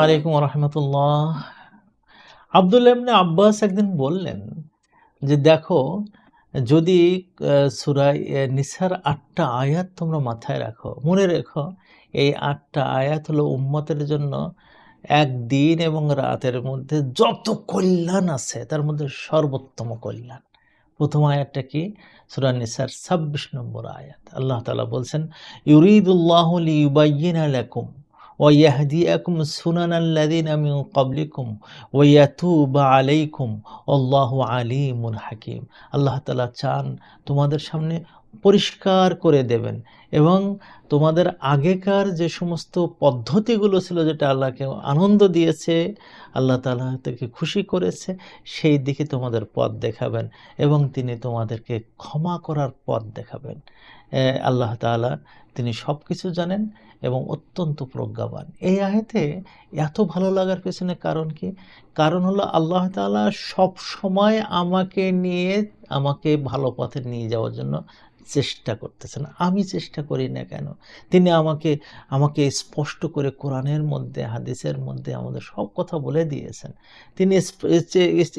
আলাইকুম রহমতুল্লাহ। আব্দুল্লাহ ইবনে আব্বাস একদিন বললেন যে দেখো, যদি সূরা নিসার ৮টা আয়াত তোমরা মাথায় রাখো, মনে রেখো, এই ৮টা আয়াত হলো উম্মতের জন্য একদিন এবং রাতের মধ্যে যত কল্যাণ আছে তার মধ্যে সর্বোত্তম কল্যাণ। প্রথম আয়াতটা কি? সূরা নিসার ২৬ নম্বর আয়াত। আল্লাহ তাআলা বলছেন, ইউরিদুল্লাহু লিইউবাইয়িনা লাকুম ওয়া ইয়াহদিয়াকুম সুনানাল্লাযিনা মিন ক্বাবলিকুম ওয়া ইয়াতুবা আলাইকুম আল্লাহু আলিমুন হাকীম। আল্লাহ তাআলা চান তোমাদের সামনে পরিষ্কার করে দেবেন এবং তোমাদের আগেকার যে সমস্ত পদ্ধতিগুলো ছিল, যেটা আল্লাহকে আনন্দ দিয়েছে, আল্লাহ তাআলা থেকে খুশি করেছে, সেই দিকে তোমাদের পথ দেখাবেন এবং তিনি তোমাদেরকে ক্ষমা করার পথ দেখাবেন। আল্লাহ তাআলা তিনি সব কিছু জানেন এবং অত্যন্ত প্রজ্ঞাবান। এই আয়াতে এত ভালো লাগার পেছনে কারণ কি? কারণ হলো আল্লাহ তাআলা সব সময় আমাকে ভালো পথে নিয়ে যাওয়ার জন্য চেষ্টা করতেছেন। আমি চেষ্টা করি না কেন? তিনি আমাকে স্পষ্ট করে কোরআনের মধ্যে, হাদিসের মধ্যে আমাদের সব কথা বলে দিয়েছেন। তিনি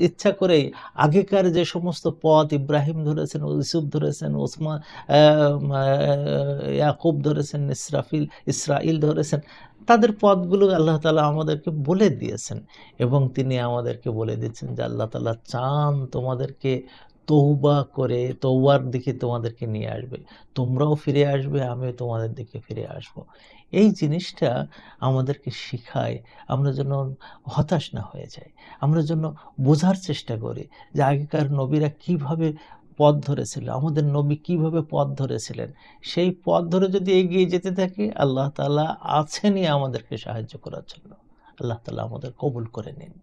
ইচ্ছা করেই আগেকার যে সমস্ত পথ ইব্রাহিম ধরেছেন, ইউসুফ ধরেছেন, ইয়াকুব ধরেছেন, ইসরাইল ধরেছেন, তাদের পথগুলো আল্লাহ তাআলা আমাদেরকে বলে দিয়েছেন এবং তিনি আমাদেরকে বলে দিচ্ছেন যে আল্লাহ তাআলা চান তোমাদেরকে তওবা করে তওবার দিকে তোমাদেরকে নিয়ে আসবে। তোমরাও ফিরে আসবে, আমিও তোমাদের দিকে ফিরে আসব। এই জিনিসটা আমাদেরকে শিখায় আমরা যেন হতাশ না হয়ে যাই। আমরা যেন বোঝার চেষ্টা করি যে আগেকার নবীরা কিভাবে পথ ধরেছিল, আমাদের নবী কিভাবে পথ ধরেছিলেন। সেই পথ ধরে যদি এগিয়ে যেতে থাকি, আল্লাহ তাআলা আছেনই আমাদেরকে সাহায্য করার জন্য। আল্লাহ তাআলা আমাদের কবুল করে নিন।